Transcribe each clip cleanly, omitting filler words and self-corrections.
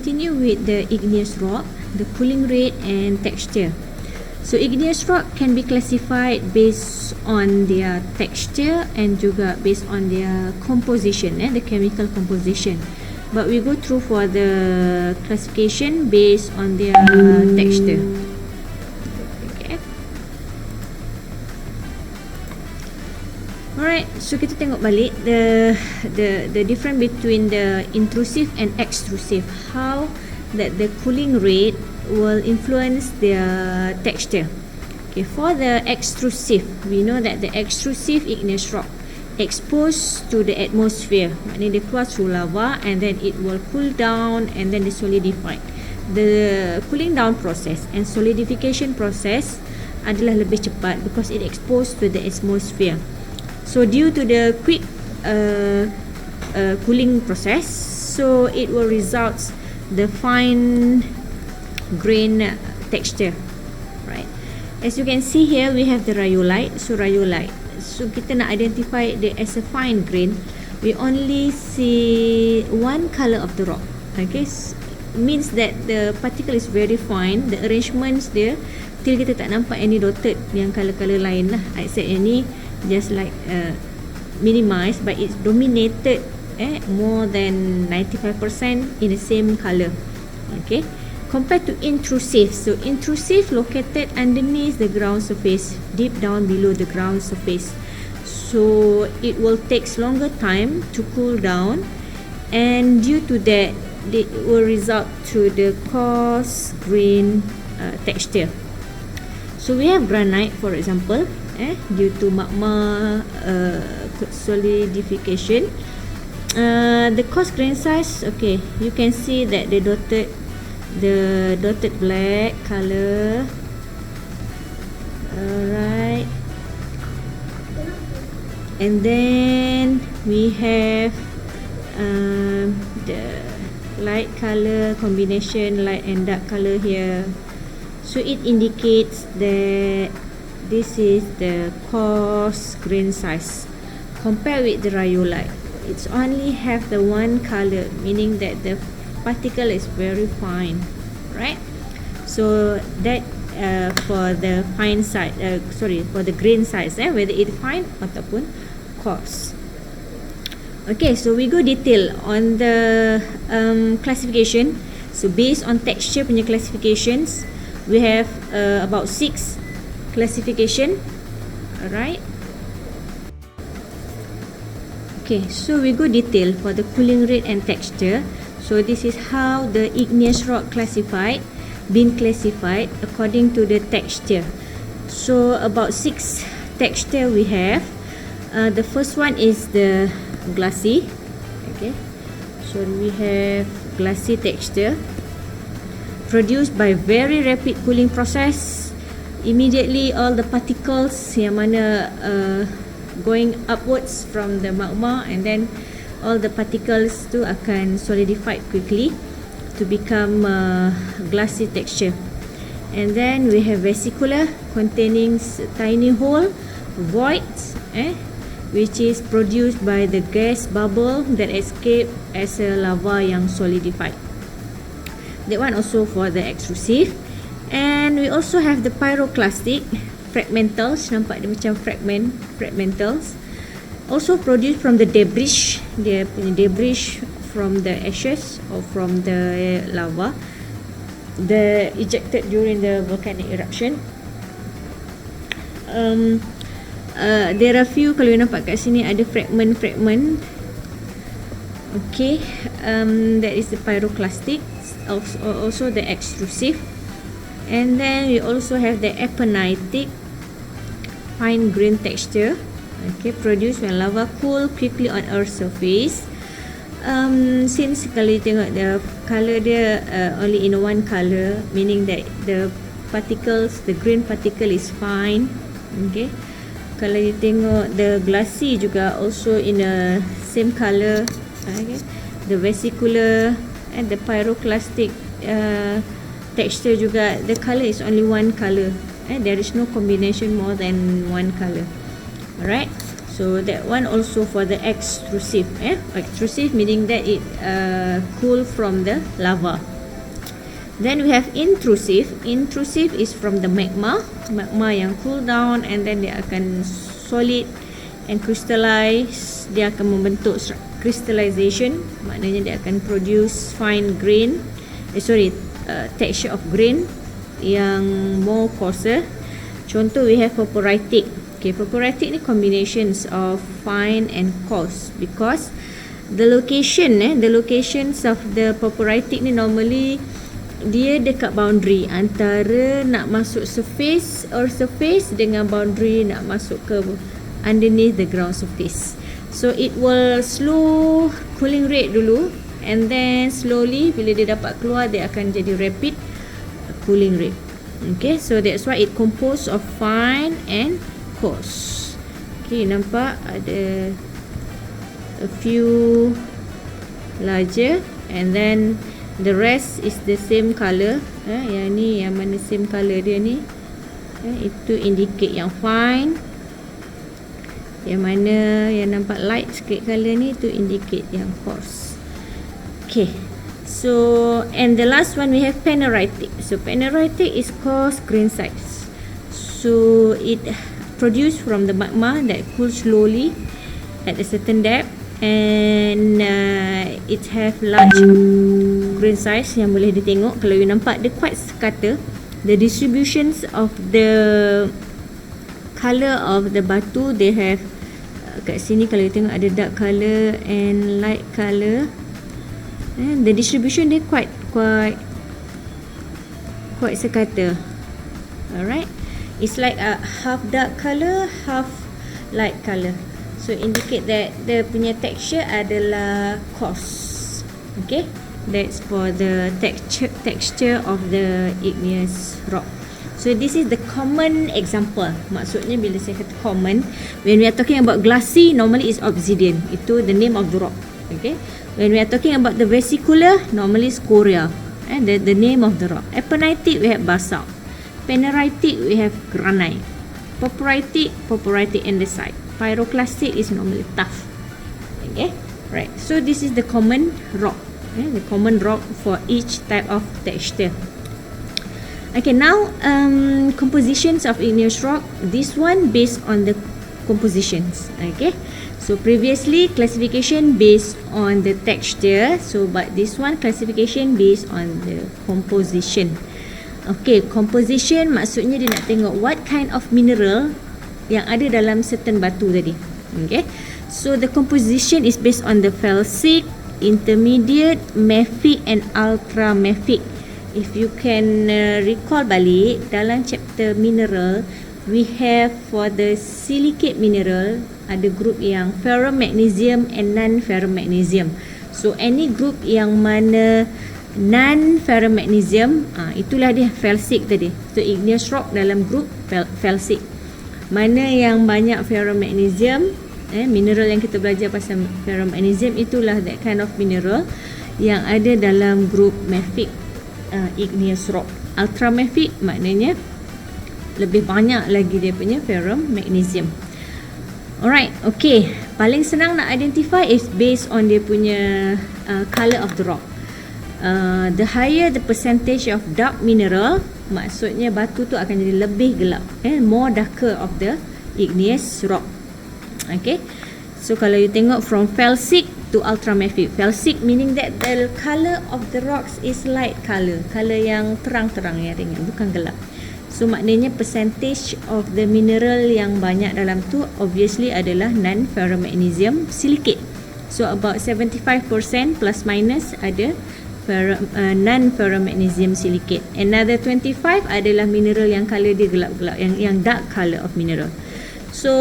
Continue with the igneous rock, the cooling rate and texture. So igneous rock can be classified based on their texture and juga based on their composition, the chemical composition. But we go through for the classification based on their texture. Okay. Alright, so kita tengok balik the difference between the intrusive and extrusive. How that the cooling rate will influence their texture. Okay, for the extrusive, we know that the extrusive igneous rock exposed to the atmosphere, maknanya dia keluar through lava and then it will cool down and then they solidify. The cooling down process and solidification process adalah lebih cepat because it exposed to the atmosphere. So due to the quick cooling process, so it will result the fine grain texture, right? As you can see here, we have the rhyolite. So rhyolite, so kita nak identify it as a fine grain, we only see one color of the rock. Okay, means that the particle is very fine. The arrangements dia till kita tak nampak any dotted yang color-color lain lah, except ini just like minimized, but it's dominated more than 95% in the same color. Okay, compared to intrusive. So intrusive located underneath the ground surface, deep down below the ground surface. So it will take longer time to cool down, and due to that, it will result to the coarse grain texture. So we have granite, for example, due to magma solidification. The coarse grain size, okay, you can see that the dotted black color. Alright, and then we have the light color combination, light and dark color here. So it indicates that this is the coarse grain size. Compared with the rhyolite, it's only have the one color, meaning that the particle is very fine, right? So that for the fine size, for the grain size, whether it fine ataupun coarse. Okay, so we go detail on the classification. So based on texture punya classifications, we have about 6 classification. Alright. Okay, so we go detail for the cooling rate and texture. So this is how the igneous rock been classified according to the texture. So about 6 texture we have. The first one is the glassy. Okay, so we have glassy texture produced by very rapid cooling process. Immediately all the particles yang mana going upwards from the magma, and then all the particles tu akan solidified quickly to become glassy texture. And then we have vesicular, containing tiny hole, voids, which is produced by the gas bubble that escape as a lava yang solidified. That one also for the extrusive. And we also have the pyroclastic, fragmentals, nampak dia macam fragmentals, also produced from the debris, dia punya debris from the ashes or from the lava the ejected during the volcanic eruption. There are few, kalau you nampak kat sini ada fragment. Okay, that is the pyroclastic, also the extrusive. And then we also have the epenitic, fine grain texture, okay, produced when lava cool quickly on earth's surface. Since kalau you tengok the color dia only in one color, meaning that the particles, the grain particle is fine. Okay, kalau you tengok the glassy juga also in a same color. Okay, the vesicular and the pyroclastic texture juga, the color is only one color. There is no combination more than one color. Alright, so that one also for the extrusive. Extrusive meaning that it cool from the lava. Then we have intrusive. Intrusive is from the magma yang cool down and then dia akan solid and crystallize. Dia akan membentuk crystallization, maknanya dia akan produce fine grain, texture of grain yang more coarser. Contoh we have purpuritic. Okay, purpuritic ni combinations of fine and coarse because the locations of the purpuritic ni normally dia dekat boundary antara nak masuk surface dengan boundary nak masuk ke underneath the ground surface. So it will slow cooling rate dulu and then slowly bila dia dapat keluar dia akan jadi rapid cooling rate. Okay, so that's why it composed of fine and coarse. Okay, nampak ada a few larger and then the rest is the same color. Yang ni yang mana same color dia ni, itu indicate yang fine. Yang mana yang nampak light sikit color ni tu indicate yang coarse. Okay, so and the last one we have paneritic. So paneritic is coarse grain size. So it produced from the magma that cools slowly at a certain depth and it have large grain size yang boleh ditengok. Kalau you nampak dia quite sekata. The distributions of the color of the batu, they have kat sini kalau you tengok ada dark color and light color. The distribution dia quite sekata. Alright, it's like a half dark color, half light color. So indicate that the punya texture adalah coarse. Okay, that's for the texture of the igneous rock. So this is the common example. Maksudnya bila saya kata common, when we are talking about glassy, normally is obsidian. Itu the name of the rock. Okay. When we are talking about the vesicular, normally scoria. The name of the rock. Epenitic, we have basalt. Paneritic, we have granite. Purpuritic andesite. Pyroclastic is normally tough. Okay, right. So this is the common rock. The common rock for each type of texture. Okay, now compositions of igneous rock. This one based on the compositions. Okay, so previously classification based on the texture. So but this one classification based on the composition. Okay, composition maksudnya dia nak tengok what kind of mineral yang ada dalam certain batu tadi. Okay, so the composition is based on the felsic, intermediate, mafic and ultramafic. If you can recall balik dalam chapter mineral, we have for the silicate mineral ada group yang ferromagnesium and non-ferromagnesium. So any group yang mana non-ferromagnesium, itulah dia felsic tadi. So igneous rock dalam group felsic. Mana yang banyak ferromagnesium, mineral yang kita belajar pasal ferromagnesium, itulah that kind of mineral yang ada dalam group mafic igneous rock. Ultramafic maknanya lebih banyak lagi dia punya ferromagnesium. Alright, okay. Paling senang nak identify is based on dia punya color of the rock. The higher the percentage of dark mineral, maksudnya batu tu akan jadi lebih gelap, more darker of the igneous rock. Okay, so kalau you tengok from felsic to ultramafic, felsic meaning that the color of the rocks is light color, color yang terang-terang, yang ringan, bukan gelap. So maknanya percentage of the mineral yang banyak dalam tu obviously adalah non-ferromagnesium silicate. So about 75% plus minus ada non-ferromagnesium silicate. Another 25 adalah mineral yang color dia gelap-gelap, yang dark color of mineral. So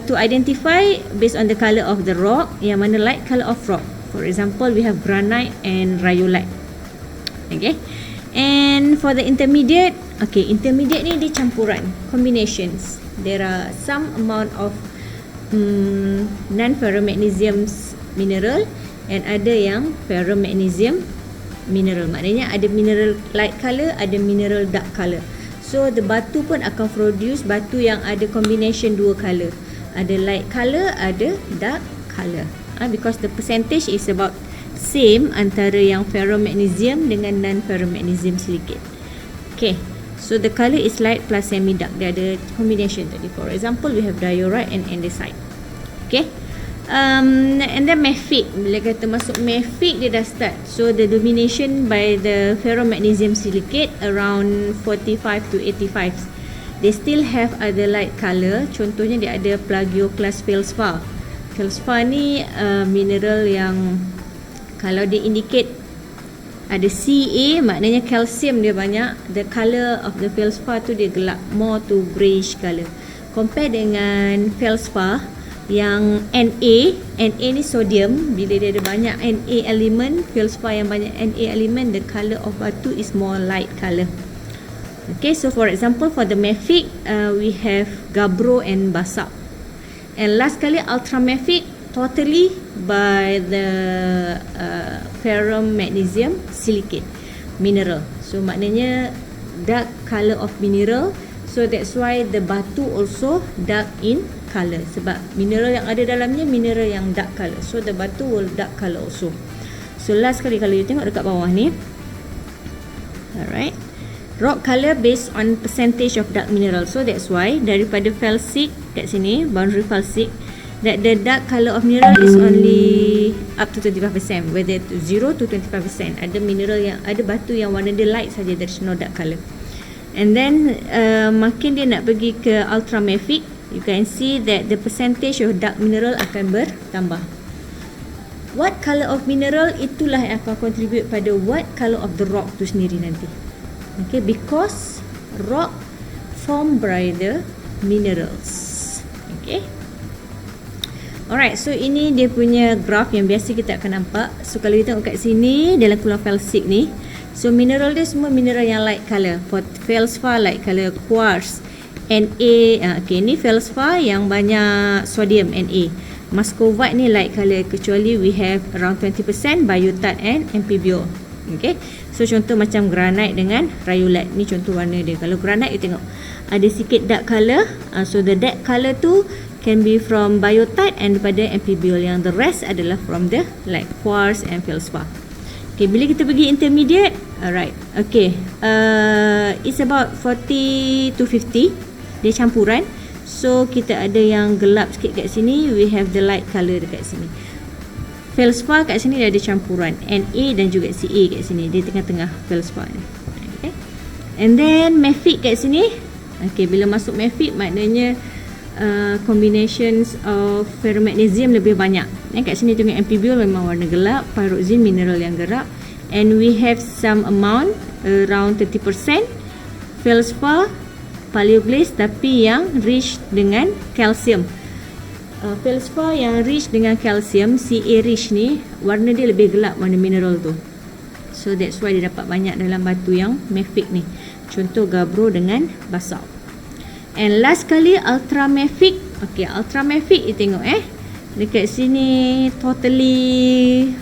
to identify based on the color of the rock, yang mana light color of rock. For example, we have granite and rhyolite. Okay. And for the intermediate, okay, intermediate ni dia campuran, combinations. There are some amount of non-ferromagnesium mineral and ada yang ferromagnesium mineral. Maknanya ada mineral light color, ada mineral dark color. So the batu pun akan produce batu yang ada combination dua color. Ada light color, ada dark color. Because the percentage is about same antara yang ferromagnesium dengan non-ferromagnesium silicate. Okay, so the color is light plus semi-dark. Dia ada combination tadi. For example, we have diorite and andesite. Okay, and then mafic. Bila kata masuk mafic, dia dah start. So the domination by the ferromagnesium silicate around 45 to 85. They still have other light color. Contohnya dia ada plagioclase feldspar. Feldspar ni mineral yang kalau dia indicate ada Ca, maknanya kalsium dia banyak. The color of the feldspar tu dia gelap, more to greyish color. Compare dengan feldspar yang Na ni sodium. Bila dia ada banyak Na element, feldspar yang banyak Na element, the color of batu is more light color. Okay, so for example, for the mafic, we have gabbro and basalt. And last kali, ultramafic, totally by the ferromagnesium silicate mineral. So maknanya dark color of mineral. So that's why the batu also dark in color, sebab mineral yang ada dalamnya mineral yang dark color. So the batu will dark color also. So last kali kalau you tengok dekat bawah ni, alright, rock color based on percentage of dark mineral. So that's why daripada felsic kat sini, boundary felsic, that the dark color of mineral is only up to 25%, whether to 0 to 25%. Ada mineral yang, ada batu yang warna dia light saja, there is no dark color. And then makin dia nak pergi ke ultramafic, you can see that the percentage of dark mineral akan bertambah. What color of mineral, itulah yang akan contribute pada what color of the rock tu sendiri nanti. Okay, because rock formed by the minerals. Okay. Alright, so ini dia punya graph yang biasa kita akan nampak. So kalau kita tengok kat sini dalam kulang felsic ni, so mineral dia semua mineral yang light color. For feldspar light color, quartz, Na, okay, ni feldspar yang banyak sodium, Na. Muscovite ni light color, kecuali we have around 20% biotite and amphibole. Okay, so contoh macam granite dengan rhyolite, ni contoh warna dia. Kalau granite you tengok ada sikit dark color, so the dark color tu can be from biotite and daripada amphibole, yang the rest adalah from the like quartz and feldspar. Okay, bila kita pergi intermediate, alright, okay, it's about 40 to 50. Dia campuran. So kita ada yang gelap sikit kat sini, we have the light color dekat sini. Feldspar kat sini dia ada campuran Na dan juga Ca kat sini, dia tengah-tengah feldspar ni. Okay. And then mafic kat sini. Okay, bila masuk mafic maknanya combinations of ferromagnesium lebih banyak. Kat sini tengok amphibole memang warna gelap, pyroxene mineral yang gelap, and we have some amount around 30% feldspar, paleoglaze tapi yang rich dengan kalsium. Feldspar yang rich dengan kalsium, Ca rich ni, warna dia lebih gelap, warna mineral tu. So that's why dia dapat banyak dalam batu yang mafic ni. Contoh gabbro dengan basalt. And last kali ultramafic. Okay, ultramafic you tengok dekat sini totally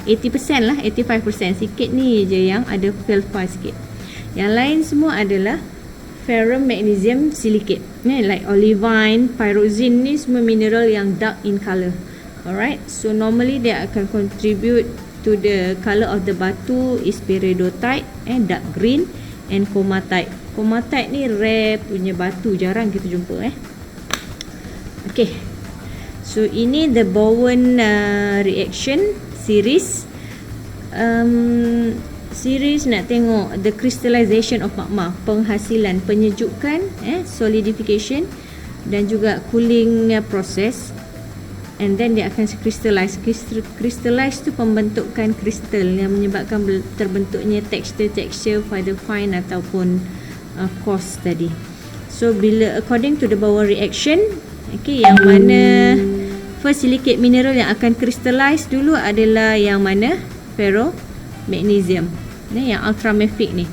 80% lah, 85%. Sikit ni je yang ada feldspar sikit. Yang lain semua adalah ferromagnesium silicate, like olivine, pyroxene ni semua mineral yang dark in color. Alright, so normally dia akan contribute to the color of the batu is peridotite and dark green, and comatite. Comatite ni rare punya batu, jarang kita jumpa. Okay, so ini the Bowen reaction series. Series nak tengok the crystallization of magma, penghasilan, penyejukan, solidification dan juga cooling process, and then dia akan crystallize. Crystallize tu pembentukan kristal yang menyebabkan terbentuknya tekstur pada fine ataupun coarse tadi. So bila according to the Bowen reaction, okay, yang mana first silicate mineral yang akan crystallize dulu adalah yang mana? Ferromagnesium. Yang ultramafic ni.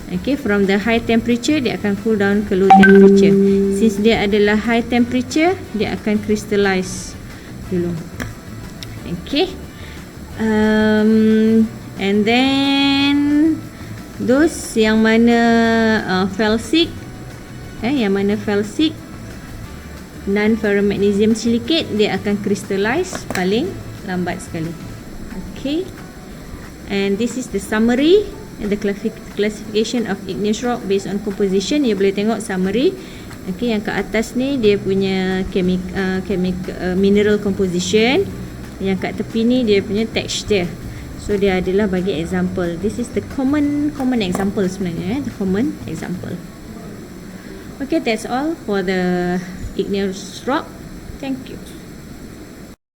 Okay, from the high temperature dia akan cool down ke low temperature. Since dia adalah high temperature, dia akan crystallize dulu. Okay. And then those yang mana felsic, yang mana felsic non ferromagnesium silicate, dia akan crystallize paling lambat sekali. Okay. Okay, and this is the summary and the classification of igneous rock based on composition. You boleh tengok summary. Okay, yang ke atas ni dia punya mineral composition, yang kat tepi ni dia punya texture. So dia adalah bagi example. This is the common example sebenarnya, the common example. Okay, that's all for the igneous rock. Thank you.